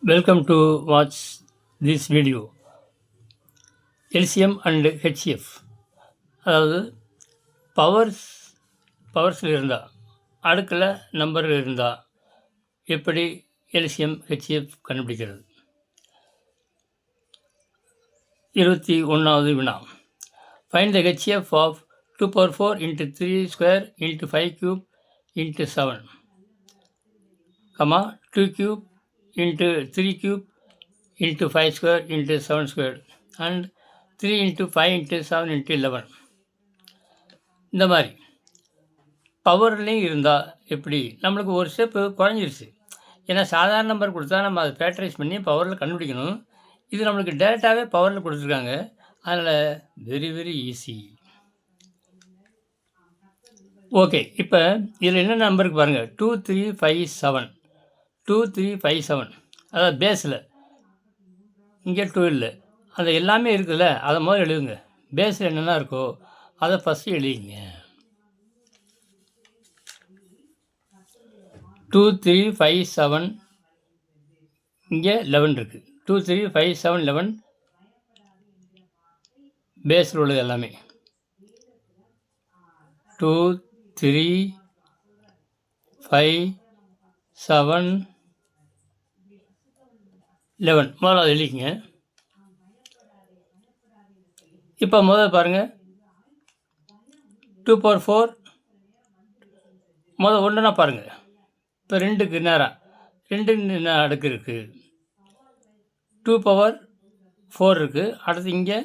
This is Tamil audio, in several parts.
Welcome to watch this video. LCM and HCF அதாவது பவர்ஸில் இருந்தால் அடுக்கில் நம்பர் இருந்தால் எப்படி LCM HCF கண்டுபிடிக்கிறது. 21வது வினா. Find the HCF of 2 power 4 into 3 square into 5 cube into 7, 2 cube into 3 cube into 5 square into 7 square and 3 into 5 into 7 into 11. இந்த மாதிரி பவர்லேயும் இருந்தால் எப்படி நம்மளுக்கு ஒரு ஸ்டெப்பு குறைஞ்சிருச்சு. ஏன்னா சாதாரண நம்பர் கொடுத்தா நம்ம அதை ஃபேக்டரைஸ் பண்ணி பவரில் கண்டுபிடிக்கணும். இது நம்மளுக்கு டேரெக்டாகவே பவரில் கொடுத்துருக்காங்க. அதனால் வெரி வெரி ஈஸி. ஓகே, இப்போ இதில் என்ன நம்பருக்கு பாருங்கள், 2 3 5 7, 2 3 5 7, அதாவது பேஸில் இங்கே 2 இல்லை, அது எல்லாமே இருக்குதுல்ல, அதை முதல்ல எழுதுங்க. பேஸில் என்னென்ன இருக்கோ அதை ஃபஸ்ட்டு எழுதிங்க. 2 3 5 7, இங்கே 11 இருக்குது. 2 3 5 7 11 பேஸில் உள்ளது எல்லாமே. 2 3 5 7 11 முதல்ல அதை எழுதிக்கங்க. இப்போ முதல்ல பாருங்கள், 2 power 4 முதல் ஒன்றுனா பாருங்கள். இப்போ 2க்கு நேரம் 2 அடுக்கு இருக்குது. 2 power 4 இருக்குது. அடுத்து இங்கே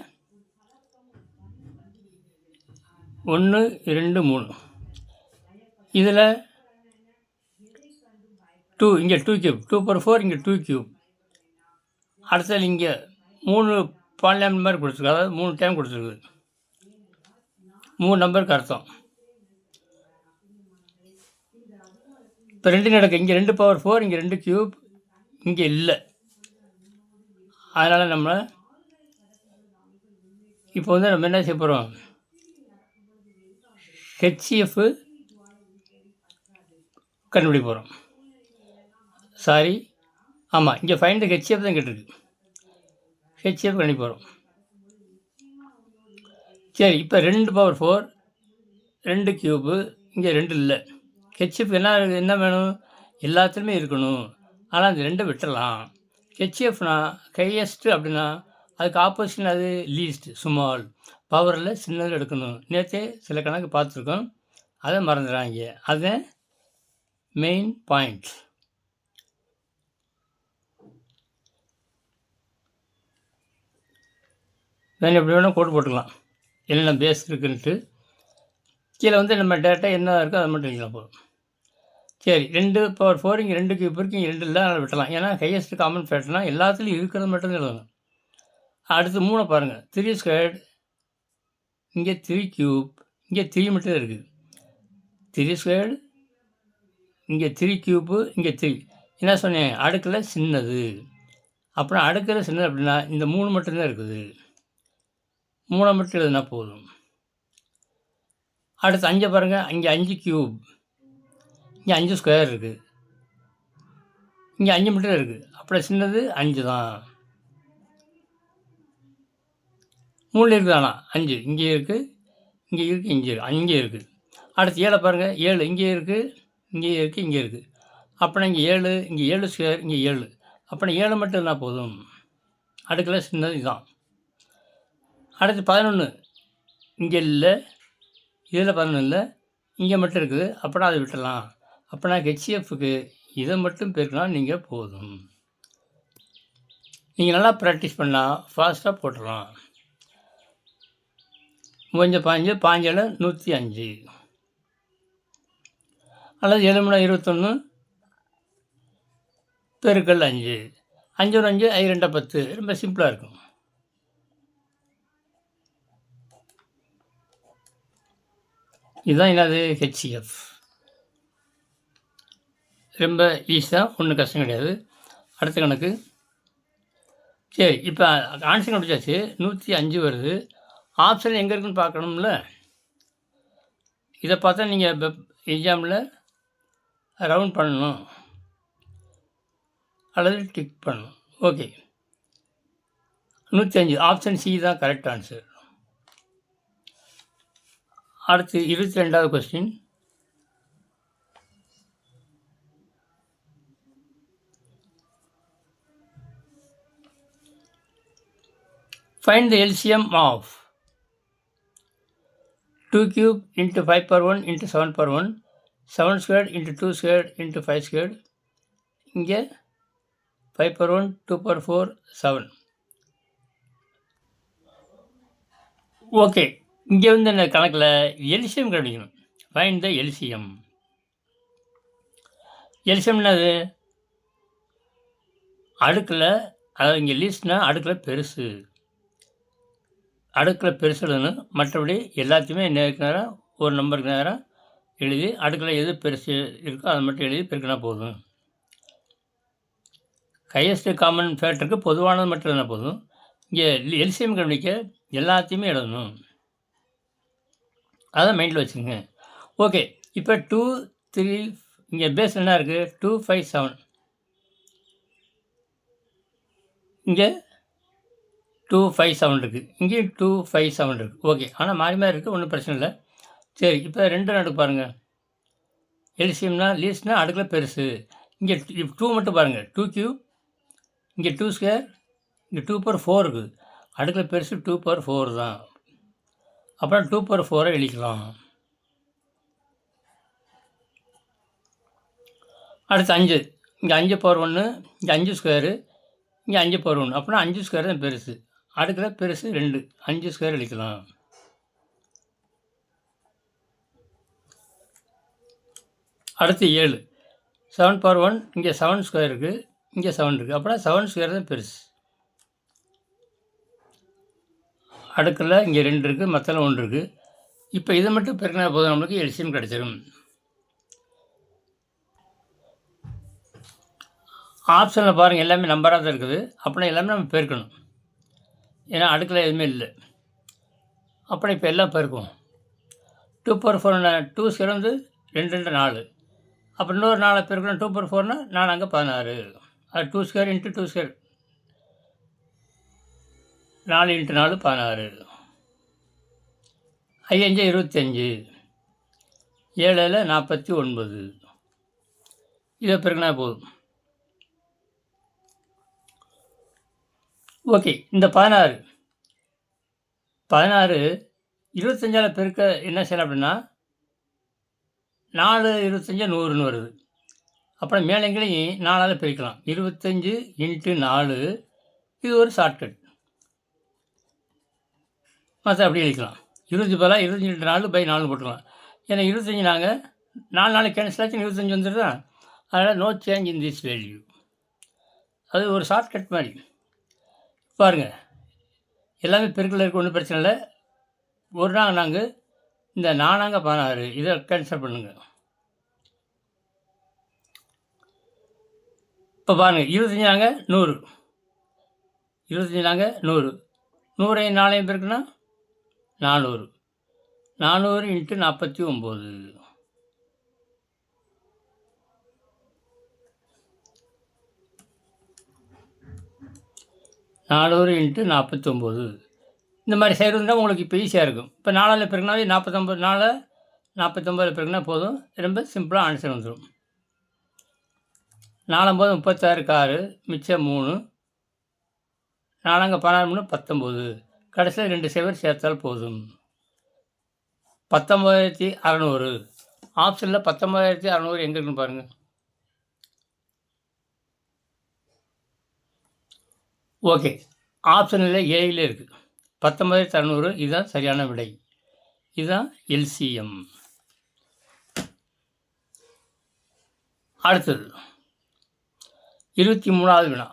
1 2 3, இதில் 2, இங்கே 2 கியூப், 2 power 4 இங்கே 2 கியூப். அடுத்தது இங்கே 3 பாலினாமியல் நம்பர் கொடுத்துருக்கு, அதாவது 3 டைம் கொடுத்துருக்கு. 3 நம்பருக்கு அர்த்தம். இப்போ 2 நடக்கு, இங்கே 2 power 4 இங்கே 2 கியூப், இங்கே இல்லை. அதனால் நம்ம இப்போ நம்ம என்ன செய்ய போகிறோம், HCF கண்டுபிடிக்க போகிறோம். சாரி, ஆமாம், இங்கே ஃபைண்ட் HCF தான் கேட்டிருக்கு. HCF கண்டுபிடிக்க போகிறோம். சரி, இப்போ 2 power 4 2 கியூபு, இங்கே 2 இல்லை. HCF என்ன வேணும், எல்லாத்துலேயுமே இருக்கணும். ஆனால் அந்த 2 விட்டுடலாம். HCFனா ஹையஸ்ட்டு அப்படின்னா அதுக்கு ஆப்போசிஷன் அது லீஸ்ட், ஸ்மால். பவரில் சின்னது எடுக்கணும். நேற்றே சில கணக்கு பார்த்துருக்கோம், அதை மறந்துடுறாங்க. அதுதான் மெயின் பாயிண்ட். வேணும் எப்படி வேணும் கோட் போட்டுக்கலாம், என்னென்ன பேஸ் இருக்குன்ட்டு. கீழே நம்ம டேட்டா என்ன இருக்கோ அதை மட்டும் எழுதிக்கலாம் போதும். சரி, 2 power 4 இங்கே 2 கியூப் இருக்குது, இங்கே 2 இல்லை, அதனால் விட்டலாம். ஏன்னா ஹையஸ்ட் காமன் ஃபேக்டர்னால் எல்லாத்துலேயும் இருக்கிறது மட்டும் எழுதணும். அடுத்து 3 பாருங்கள், 3 ஸ்கொயர்டு, இங்கே 3 கியூப், இங்கே 3 மட்டும் இருக்குது. 3 ஸ்கொயர்டு, இங்கே 3 கியூப்பு, இங்கே 3. என்ன சொன்னேன், அடுக்கில் சின்னது. அப்புறம் அடுக்கில் சின்னது அப்படின்னா இந்த 3 மட்டும்தான் இருக்குது. 3 மட்டும் எழுதுனா போதும். அடுத்து 5 பாருங்கள், இங்கே 5 கியூப், இங்கே 5 ஸ்கொயர் இருக்குது, இங்கே 5 மட்டும் இருக்குது. அப்புறம் சின்னது 5 தான். 3 இருக்குது, ஆனால் 5 இங்கே இருக்குது, இங்கே இருக்குது, இங்கே இருக்குது, அங்கே இருக்குது. அடுத்து 7 பாருங்கள், 7 இங்கே இருக்குது, இங்கே இருக்குது, இங்கே இருக்குது. அப்புறம் இங்கே 7, இங்கே 7 ஸ்கொயர், இங்கே 7. அப்புறம் 7 மட்டும் இருந்தால் போதும். அடுக்கில் சின்னது இதுதான். அடுத்து 11 இங்கே இல்லை, இதில் 11 இல்லை, இங்கே மட்டும் இருக்குது. அப்படின்னா அதை விட்டுடலாம். அப்படின்னா HCFக்கு இதை மட்டும் பெருக்கலாம் நீங்கள் போதும். நீங்கள் நல்லா ப்ராக்டிஸ் பண்ணால் ஃபாஸ்ட்டாக போட்டுடலாம். 5 5 5 105, அல்லது 7 3 21 பெருக்கல் 5, 5 1 5 5 2 10. ரொம்ப சிம்பிளாக இருக்கும். இதுதான் என்னது HCF. ரொம்ப ஈஸியாக, ஒன்றும் கஷ்டம் கிடையாது. அடுத்த கணக்கு. சரி, இப்போ ஆன்சர் கண்டுபிடிச்சாச்சு. 105 வருது. ஆப்ஷன் எங்கே இருக்குன்னு பார்க்கணும்ல. இதை பார்த்தா நீங்கள் எக்ஸாமில் ரவுண்ட் பண்ணணும். அல்லது டிக் பண்ணணும். ஓகே, 105 ஆப்ஷன் சி தான் கரெக்ட் ஆன்சர். அடுத்து 22வது question. Find the LCM of 2 cube into 5 power 1 into 7 power 1, 7 squared into 2 squared into 5 squared. இங்கே 5 power 1, 2 power 4, 7. ஓகே, இங்கே வந்து இந்த கணக்கில் எல்சிஎம் கண்டுபிடிக்கணும். Find the LCM. எல்சிஎம் என்னது? அடுக்கில், அதாவது இங்கே லீஸ்ட்னா அடுக்கில் பெருசு. அடுக்கில் பெருசு எழுதணும். மற்றபடி எல்லாத்தையுமே நேருக்கு நேரம் ஒரு நம்பருக்கு நேரம் எழுதி அடுக்கில் எது பெருசு இருக்கோ அதை மட்டும் எழுதி பெருக்கினா போதும். ஹையஸ்ட் காமன் ஃபேக்டருக்கு பொதுவானது மட்டும் எழுதினா போதும். இங்கே எல்சிஎம் கண்டுபிடிக்க எல்லாத்தையுமே எழுதணும். அதை மைண்டில் வச்சுக்கோங்க. ஓகே, இப்போ 2, 3 இங்கே பேஸ் என்ன இருக்குது? 2, 5, 7. இங்கே 2, 5, 7 இருக்குது. இங்கேயும் 2, 5, 7 இருக்குது. ஓகே, ஆனால் மாறி மாறி இருக்குது, ஒன்றும் பிரச்சனை இல்லை. சரி, இப்போ 2 நடுக்கு பாருங்கள். எல்சிஎம்னா லீஸ்ட்னா அடுக்கில் பெருசு. இங்கே 2 மட்டும் பாருங்கள். 2 கியூப், இங்கே 2 ஸ்கொயர், இங்கே 2 பவர் 4 இருக்குது. அடுக்கில் பெருசு 2 பவர் 4 தான். அப்புறம் 2 பவர் 4 எழுதிக்கலாம். அடுத்து 5. இங்கே 5 பவர் 1, இங்கே 5 ஸ்கொயரு, இங்கே 5 பவர் 1. அப்படின்னா 5 ஸ்கொயர் தான் பெருசு. அடுக்கில் பெருசு 2, 5 ஸ்கொயர் எழுதிக்கலாம். அடுத்து 7. 7 பவர் 1, இங்கே 7 ஸ்கொயர் இருக்குது, இங்கே 7 இருக்குது. அப்படின்னா 7 ஸ்கொயர் தான் பெருசு. அடுக்கில் இங்கே 2 இருக்குது, மற்றெல்லாம் 1 இருக்குது. இப்போ இதை மட்டும் பெருக்கினா போதும், நம்மளுக்கு எல்சிஎம் கிடச்சிடும். ஆப்ஷனில் பாருங்கள், எல்லாமே நம்பராக தான் இருக்குது. அப்படின்னா எல்லாமே நம்ம பெருக்கணும். ஏன்னா அடுக்கில் எதுவுமே இல்லை. அப்புறம் இப்போ எல்லாம் பெருக்கும். 2 பவர் 4 2 ஸ்கொயர் வந்து 2 2 4. அப்போ இன்னொரு 4 பெருக்கணும். 2 பவர் 4னா 4 அங்கே 16. அது 2 ஸ்கொயர் இன்ட்டு 2 ஸ்கொயர், 4 இன்ட்டு 4 16. 5 25, 7 49. இதை பெருக்கினா போதும். ஓகே, இந்த 16 25ஆல் பெருக்க என்ன செய்யலாம் அப்படின்னா 4 25 100ன்னு வருது. அப்புறம் மேலங்களையும் 4ஆல் பெருக்கலாம். 25 இன்ட்டு 4. இது ஒரு ஷார்ட்கட். மற்ற அப்படி எழுதிக்கலாம். 20 பதிலாக 25 இன்ட்டு 4/4 போட்டுக்கலாம். ஏன்னா 25 நாங்கள் 4 4 கேன்சல் ஆச்சு, 25 வந்துடுதா. அதனால் no change in this value. அது ஒரு ஷார்ட்கட் மாதிரி. பாருங்கள், எல்லாமே பெருக்கில் இருக்க, ஒன்றும் பிரச்சனை இல்லை. ஒரு நாள் நாங்கள் இந்த 4 16 இதை கேன்சல் பண்ணுங்கள். இப்போ பாருங்கள், 25 100, 25 100, 100 4 பெருக்குன்னா 400, 400 இன்ட்டு 49. நானூறு இன்ட்டு 49. இந்த மாதிரி செய்கிறதுனா உங்களுக்கு இப்போ ஈஸியாக இருக்கும். இப்போ 4ஆல் பெருக்கினாவே 49, 4 49 பெருக்கினா போதும். ரொம்ப சிம்பிளாக ஆன்சர் வந்துடும். 4 36 6, மிச்சம் 3, 4 16 19. கடைசியில் 2 0 சேர்த்தால் போதும். 19600. ஆப்ஷனில் 19600 எங்கே இருக்குன்னு பாருங்கள். ஓகே, ஆப்ஷனில் ஏயில் இருக்குது. 19600 இதுதான் சரியான விடை. இதுதான் எல்சிஎம். அடுத்தது 23வது வினா.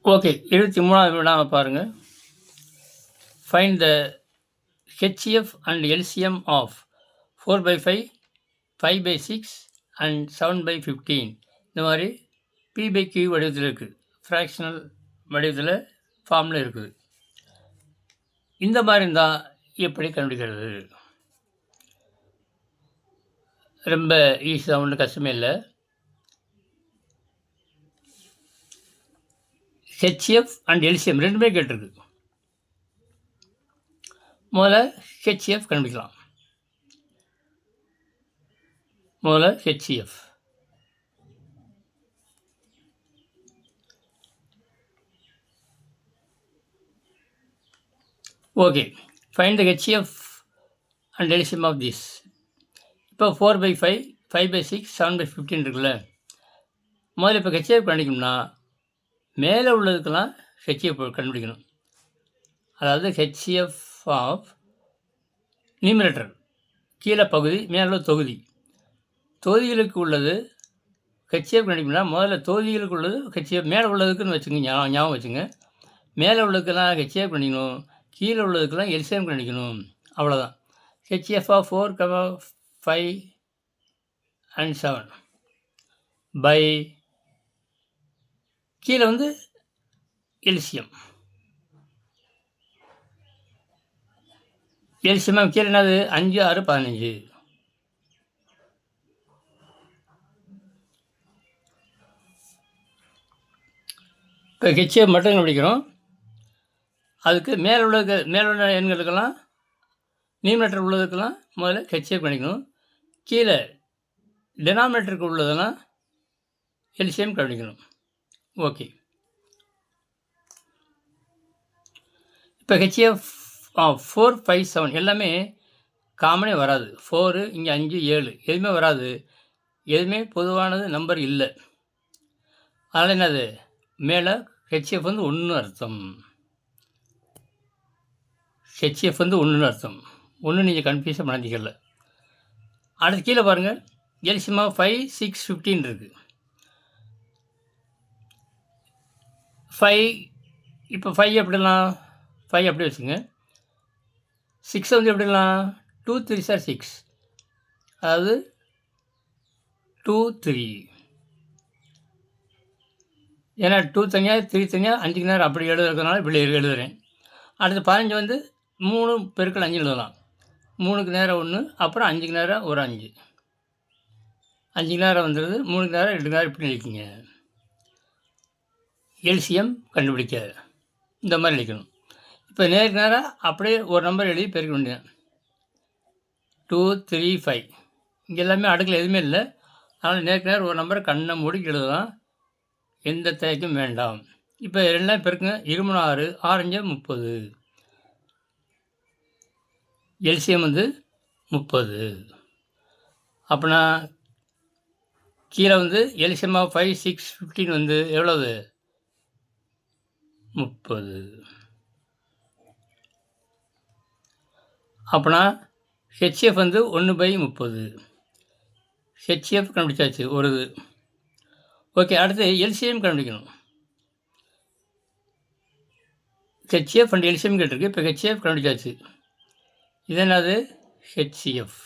ஓகே, 23வது வினாவை பாருங்கள். Find the HCF and LCM of 4/5, 5/6 and 7/15. இந்த மாதிரி P/Q வடிவத்தில் இருக்குது. ஃப்ராக்ஷனல் வடிவத்தில் ஃபார்மில் இருக்குது. இந்த மாதிரி இருந்தால் எப்படி கண்டுபிடிக்கிறது? ரொம்ப ஈஸியாக, ஒன்றும் கஷ்டமே இல்லை. ஹெச்எஃப் அண்ட் எல்சிஎம் ரெண்டுமே கேட்டிருக்கு. முதல்ல ஹெச்எஃப் கண்டுபிடிக்கலாம். முதல்ல HCF. Okay, find the HCF and LCM of this. இப்போ 4/5, 5/6, 7/15 இருக்குல்ல. முதல்ல இப்போ ஹெச்எஃப் கண்டுபிடிக்கணும்னா மேலே உள்ளதுக்கெல்லாம் ஹெச்எஃப் கண்டுபிடிக்கணும். அதாவது ஹெச்எஃப் ஆஃப் நியூமரேட்டர் கீழே பகுதி, மேலே தொகுதி. தொகுதிகளுக்கு உள்ளது ஹெச்எஃப் கண்டுபிடிக்கணும்னா முதல்ல தொகுதிகளுக்கு உள்ளது ஹெச்எஃப், மேலே உள்ளதுக்குன்னு வச்சுங்க, ஞாபகம் வச்சுங்க. மேலே உள்ளதுக்கெல்லாம் ஹெச்எஃப் கண்டுக்கணும், கீழே உள்ளதுக்கெல்லாம் எல்சிஎம் கண்டுக்கணும். அவ்வளோதான். ஹெச்எஃப் ஆஃப் 4, 5 and 7 பை கீழே வந்து எல்சிஎம். எல்சிஎம் கீழே என்னது? 5, 6, 15. இப்போ ஹெச்எஃப் மட்டும் கண்டுபிடிக்கிறோம். அதுக்கு மேலே உள்ள எண்களுக்கெல்லாம் நியூமரேட்டர் உள்ளதுக்கெல்லாம் முதல்ல ஹெச்எஃப் கண்டுக்கணும். கீழே டினாமினேட்டருக்கு உள்ளதெல்லாம் எல்சிஎம் கண்டுபிடிக்கணும். ஓகே, இப்போ ஹெச்எஃப் 4, 5, 7 எல்லாமே காமனே வராது. 4 இங்கே 5, 7 எதுவுமே வராது. எதுவுமே பொதுவானது நம்பர் இல்லை. அதனால் என்னது? மேலே ஹெச்எஃப் வந்து 1 அர்த்தம். ஹெச்எஃப் வந்து 1 அர்த்தம். 1 நீங்கள் கன்ஃபியூஸாக பண்ணாதீங்கல்ல. அடுத்து கீழே பாருங்கள், எல்சிஎம் 5, 6, 15 இருக்குது. 5 இப்போ 5 எப்படிலாம்? 5 அப்படி வச்சுங்க. 6 வந்து எப்படிலாம்? 2, 3 சார் 6, அதாவது 2, 3. ஏன்னா 2 தனியாக 3 தனியாக 5க்கு நேரம் அப்படி எழுதுறதுனால இப்படி எழுதுகிறேன். அடுத்து 15 வந்து 3 பெருக்கல் 5 எழுதலாம். 3க்கு நேரம் 1, அப்புறம் 5க்கு நேரம் ஒரு 5, 5க்கு நேரம் வந்துடுது. 3க்கு நேரம் 2 நேரம் இப்படி எழுதிக்கிங்க. எல்சிஎம் கண்டுபிடிக்க இந்த மாதிரி எழுதிக்கணும். இப்போ நேருக்கு நேராக அப்படியே ஒரு நம்பர் எழுதி பெருக்க வேண்டியது. 2, 3, 5 இங்கே எல்லாமே அடுக்கில் எதுவுமே இல்லை. அதனால் நேருக்கு நேரம் ஒரு நம்பரை கண்ணை மூடி எழுதலாம், எந்த தேய்க்கும் வேண்டாம். இப்போ எல்லாம் பெருக்குங்க. 26, 6, 30. எல்சிஎம் வந்து 30. அப்படின்னா கீழே வந்து எல்சிஎம் 5, 6, 15 வந்து எவ்வளவு? 30. அப்படின்னா ஹெச்எஃப் வந்து 1/30. ஹெச்எஃப் கண்டுபிடிச்சாச்சு ஒரு இது. ஓகே, அடுத்து எல்சிஎம் கண்டுபிடிக்கணும். ஹெச்எஃப் அண்ட் எல்சிஎம் கேட்டிருக்கு. இப்போ ஹெச்எஃப் கண்டுபிடிச்சாச்சு. இது என்னது? ஹெச்எஃப்.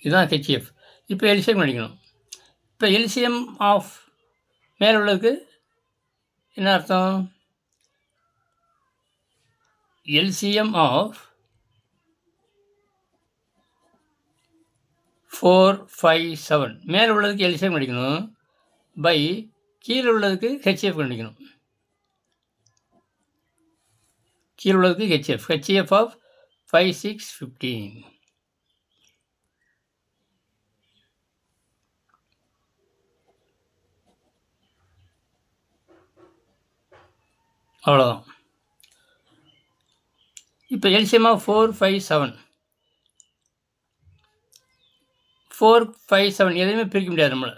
இதுதான் ஹெச்எஃப். இப்போ எல்சிஎம் கண்டுபிடிக்கணும். இப்போ எல்சிஎம் ஆஃப் மேலே உள்ளதுக்கு என்ன அர்த்தம்? எல்சிஎம் ஆஃப் 4, 5, 7 மேலே உள்ளதுக்கு எல்சிஎம் கண்டுபிடிக்கணும் பை கீழே உள்ளதுக்கு ஹெச்எஃப் கண்டுபிடிக்கணும். கீழே உள்ளதுக்கு ஹெச்எஃப் ஆஃப் 5, 6, 15. அவ்வளோதான். இப்போ எல்சிஎம் ஆஃப் 4, 5, 7. 4, 5, 7 எதுவுமே பிரிக்க முடியாது நம்மளை.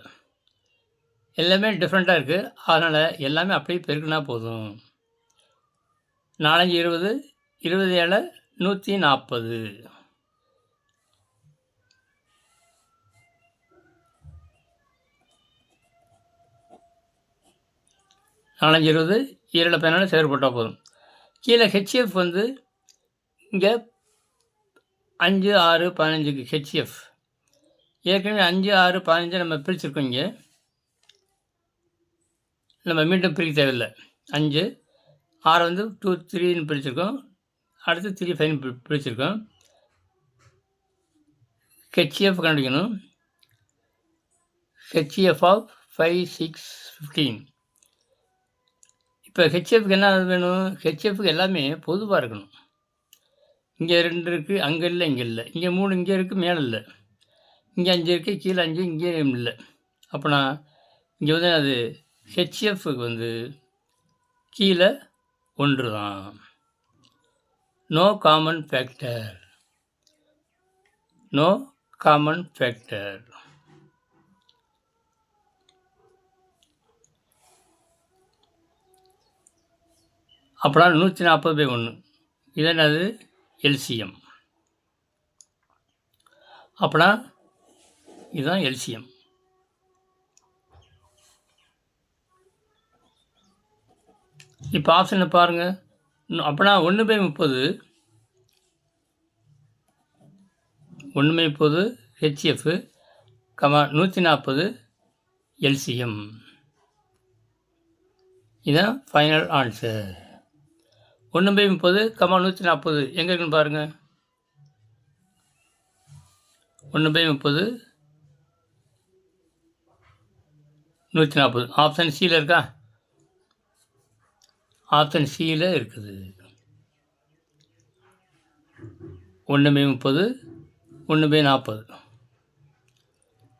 எல்லாமே டிஃப்ரெண்ட்டாக இருக்குது. அதனால் எல்லாமே அப்படியே பெருக்குனா போதும். 4, 20, 27, 140. நாலஞ்சு 20, 7 15 செயற்பட்டால் போதும். கீழே ஹெச்எஃப் வந்து இங்கே 5, 6, 15க்கு ஹெச்எஃப். ஏற்கனவே 5, 6, 15 நம்ம பிரிச்சுருக்கோம். இங்கே நம்ம மீண்டும் பிரிக்க தேவையில்லை. 5, 6 வந்து 2, 3ன்னு பிரிச்சுருக்கோம். அடுத்து 3, 5 பிரிச்சுருக்கோம். ஹெச்எஃப் கண்டுபிடிக்கணும். HCF of 5, 6, 15. இப்போ ஹெச்எஃப்க்கு என்ன வேணும்? ஹெச்எஃப்க்கு எல்லாமே பொதுவாக இருக்கணும். இங்கே 2 இருக்குது, அங்கே இல்லை, இங்கே இல்லை. இங்கே 3 இங்கே இருக்குது, மேலே இல்லை. இங்கே 5 இருக்குது, கீழே 5, இங்கேயும் இல்லை. அப்போனா இங்கே வந்து அது ஹெச்எஃப்க்கு வந்து கீழே 1 தான். No common factor. No common factor. அப்போனா 140/1. இது என்னது? எல்சிஎம். அப்போனா இதுதான் எல்சிஎம். இப்போ ஆப்ஷனை பாருங்கள். அப்போனா 1/30 1/30 ஹெச்எஃப், 140 எல்சிஎம். இதுதான் ஃபைனல் ஆன்சர். 1/30, 140 எங்கே இருக்குன்னு பாருங்கள். 1/30, 140. ஆப்ஷன் சியில் இருக்கா? ஆப்ஷன் சியில் இருக்குது. 1/30, 1/40.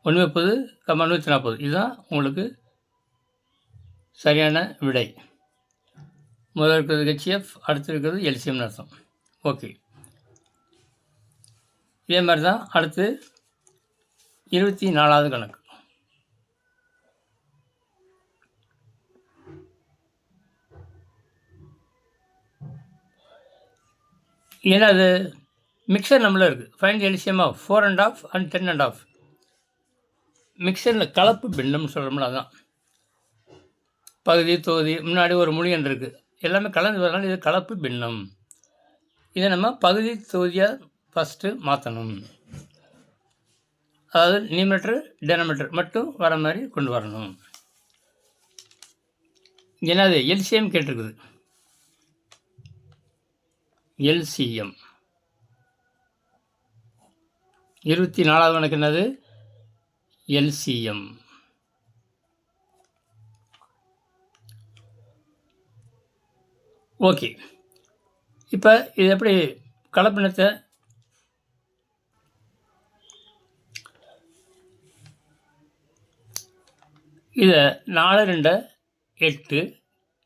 1/30, 140. இதுதான் உங்களுக்கு சரியான விடை. முதல்ல இருக்கிறது ஹெச்எஃப், அடுத்து இருக்கிறது எல்சிஎம்னு அர்த்தம். ஓகே, இதே மாதிரி தான் அடுத்து 24வது கணக்கு. ஏன்னா அது மிக்சர் நம்மள இருக்குது. Find LCM of 4.5 and 10.5. மிக்சரில் கலப்பு பின்னம்னு சொல்கிறோம்ல, அதுதான். பகுதி, தொகுதி, முன்னாடி ஒரு மொழியன் இருக்குது, எல்லாமே கலந்து வரனால இது கலப்பு பின்னம். இதை நம்ம பகுதி தொகுதியாக ஃபஸ்ட்டு மாற்றணும். அதாவது நியூமரேட்டர் டெனாமினேட்டர் மட்டும் வர மாதிரி கொண்டு வரணும். என்னது? எல்சிஎம் கேட்டிருக்குது. எல்சிஎம் 24வது கணக்கு என்னது? எல்சிஎம். ஓகே, இப்போ இது எப்படி கலப்பினத்தை இதை 4, 2, 8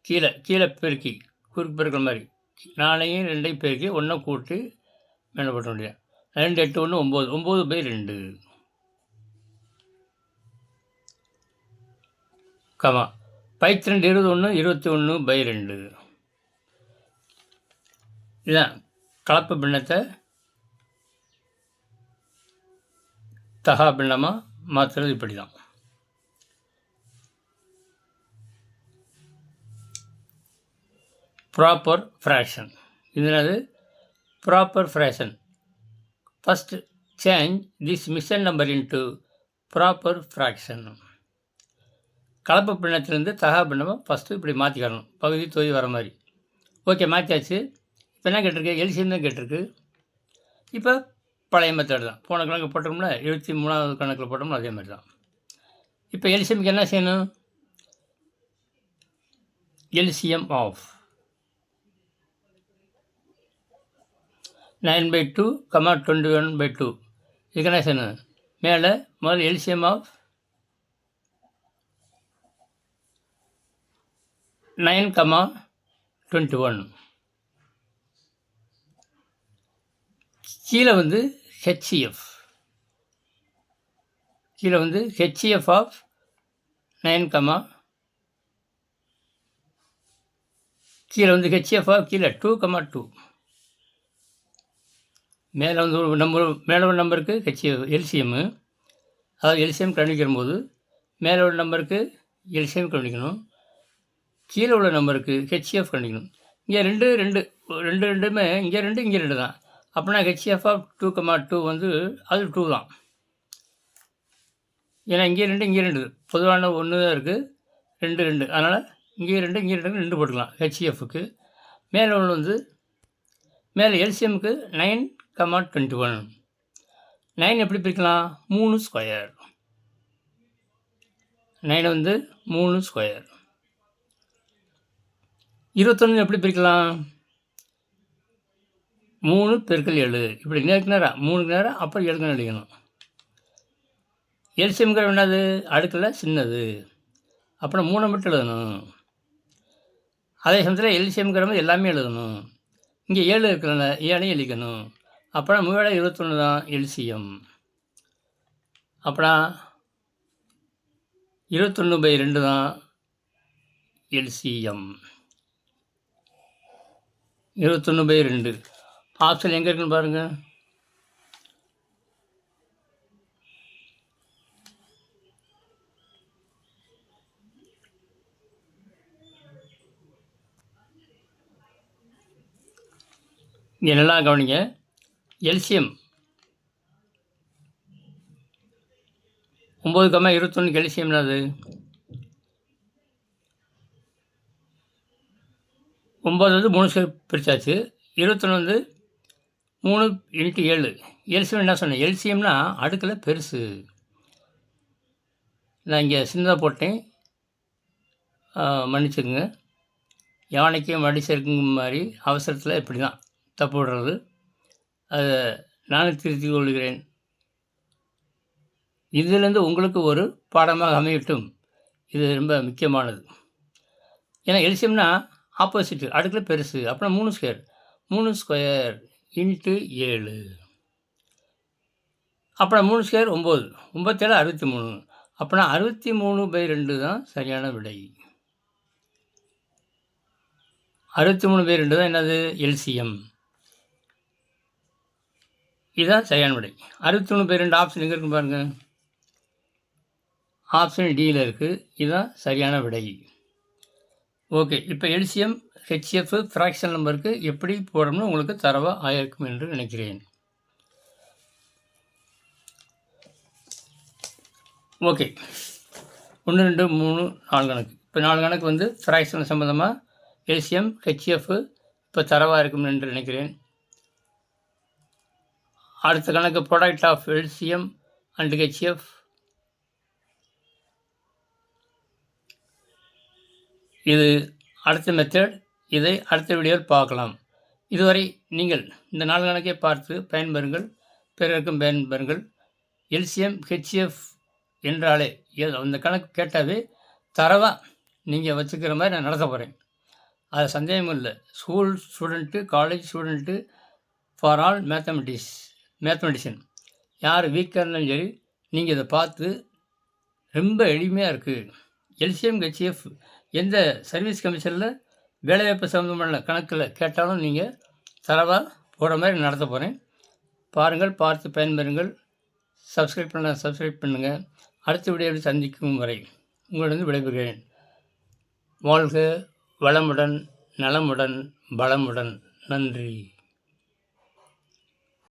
கீழே கீழே பெருக்கி குறுக்கு பெருக்கிற மாதிரி 4ஐயும் 2ஐயும் பெருக்கி 1 கூட்டி மேலே போட்ட முடியாது. 2, 8, 1, 9. 9/2 கமா 12, 21, 21/2. இதுதான் கலப்பு பின்னத்தை தகா பின்னமாக மாற்றுறது. இப்படி தான். Proper fraction. இதனது proper fraction. First change this mixed number into proper fraction. கலப்பு பின்னத்திலேருந்து தகா பின்னமாக ஃபஸ்ட்டு இப்படி மாற்றிக்கணும், பகுதி தொகுதி வர மாதிரி. ஓகே, மாற்றியாச்சு. இப்போ என்ன கேட்டிருக்கு? எல்சிஎம் தான் கேட்டிருக்கு. இப்போ பழைய மெத்தட் தான். போன கணக்கு போட்டோம்னா 73வது கணக்கில் போட்டோம்னா அதே மாதிரி தான். இப்போ எல்சிஎம்க்கு என்ன செய்யணும்? LCM of 9/2, 21/2. இதுக்கு என்ன செய்யணும்? மேலே முதல்ல எல்சிஎம் ஆஃப் 9, 21. கீழே வந்து ஹெச்இஎஃப். கீழே வந்து ஹெச்இஎஃப் ஆஃப் 9, கீழே வந்து ஹெச்இஎஃப் ஆஃப் கீழே 2, 2. மேலே வந்து ஒரு நம்பர், மேலே ஒரு நம்பருக்கு எல்சிஎம்மு, அதாவது எல்சிஎம் கண்டுபிடிக்கிற போது மேலே உள்ள நம்பருக்கு எல்சிஎம் கண்டுபிடிக்கணும், கீழே உள்ள நம்பருக்கு ஹெச்எஃப் கண்டுபிடிக்கணும். இங்கே 2, 2 2 இங்கே 2 இங்கே 2 தான். அப்படின்னா ஹெச்எஃப் ஆஃப் 2, 2 வந்து அது 2 தான். ஏன்னா இங்கே 2 இங்கே 2 பொதுவான 1 தான் இருக்குது. 2, 2 அதனால் இங்கே 2 இங்கே 2 போட்டுக்கலாம் ஹெச்எஃப்க்கு. மேலே உள்ள வந்து மேலே எல்சிஎம்க்கு 9, 21. 9 எப்படி பிரிக்கலாம்? 3 ஸ்கொயர். 9 வந்து 3 ஸ்கொயர். 21 எப்படி பிரிக்கலாம்? 3 பெருக்கல் 7 இப்படி நேருக்கு நேராக 3க்கு நேராக அப்புறம் 7க்கு அடிக்கணும். எல்சிஎம்ங்கிற என்னது? அடுக்கில் சின்னது, அப்புறம் 3 மட்டும் எழுதணும். அதே சமயத்தில் எல்சிஎம்ங்கிற மாதிரி எல்லாமே எழுதணும். இங்கே 7 இருக்கிறனால 7ஐயும் எழுதிக்கணும். அப்புறம் 3 21 தான் எல்சிஎம். அப்புறம் 21/2 தான் எல்சிஎம். 21/2 ஆப்ஷன் எங்கே இருக்குன்னு பாருங்கள். இங்கே நல்லா கவனிங்க. எல்சிஎம் 9,21 எல்சிஎம் என்னது? 9 வந்து 3 ஸ்கொயர் பிரித்தாச்சு. 21 வந்து 3 × 7. எல்சிஎம் என்ன சொன்னேன்? எல்சிஎம்னா அடுக்கில் பெருசு. நான் இங்கே சின்னதாக போட்டேன், மன்னிச்சுக்குங்க. யானைக்கு மடி சேர்க்குங்க மாதிரி அவசரத்தில் இப்படி தான் தப்பு விடுறது. அதை நானும் திருத்திக் கொள்கிறேன். இதிலேருந்து உங்களுக்கு ஒரு பாடமாக அமையட்டும். இது ரொம்ப முக்கியமானது. ஏன்னா எல்சிஎம்னா ஆப்போசிட்டு, அடுக்கில் பெருசு. அப்புறம் 3 ஸ்கொயர். 3 ஸ்கொயர் × 7. அப்புறம் 3 ஸ்கொயர் 9. 9 7 63. அப்படின்னா 63/2 தான் சரியான விடை. 63/2 தான் என்னது? எல்சிஎம். இதுதான் சரியான விடை. 63/2 ஆப்ஷன் எங்கே இருக்குன்னு பாருங்கள். ஆப்ஷன் டியில் இருக்குது. இதுதான் சரியான விடை. ஓகே, இப்போ எல்சிஎம் ஹெச்எஃப் ஃப்ராக்ஷன் நம்பருக்கு எப்படி போடணும்னு உங்களுக்கு தரவாக ஆயிருக்கும் என்று நினைக்கிறேன். ஓகே, 1 2 3 4 கணக்கு. இப்போ 4 கணக்கு வந்து ஃப்ராக்ஷன் சம்மந்தமாக எல்சிஎம் ஹெச்எஃப் இப்போ தரவாக இருக்கும் என்று நினைக்கிறேன். அடுத்த கணக்கு product of LCM and HCF. இது அடுத்த மெத்தட். இதை அடுத்த வீடியோவில் பார்க்கலாம். இதுவரை நீங்கள் இந்த 4 கணக்கை பார்த்து பயன்பெறுங்கள், பிறருக்கும் பயன்பெறுங்கள். எல்சிஎம் ஹெச்எஃப் என்றாலே அந்த கணக்கு கேட்டாவே தரவாக நீங்கள் வச்சுக்கிற மாதிரி நான் நடத்த போகிறேன். அது சந்தேகமும் இல்லை. School student, college student, for all mathematician யார் வீக்காக இருந்தாலும் சரி, நீங்கள் இதை பார்த்து ரொம்ப எளிமையாக இருக்குது. எல்சிஎம் ஹெச்எஃப் எந்த சர்வீஸ் கமிஷனில் வேலைவாய்ப்பு சம்மந்தமான கணக்கில் கேட்டாலும் நீங்கள் தரவாக போகிற மாதிரி நடத்த போகிறேன். பாருங்கள், பார்த்து பயன்பெறுங்கள். சப்ஸ்கிரைப் பண்ணுங்கள். அடுத்த வீடியோவில் சந்திக்கும் வரை உங்களிடம் விடைபெறுகிறேன். வாழ்க வளமுடன், நலமுடன், பலமுடன். நன்றி.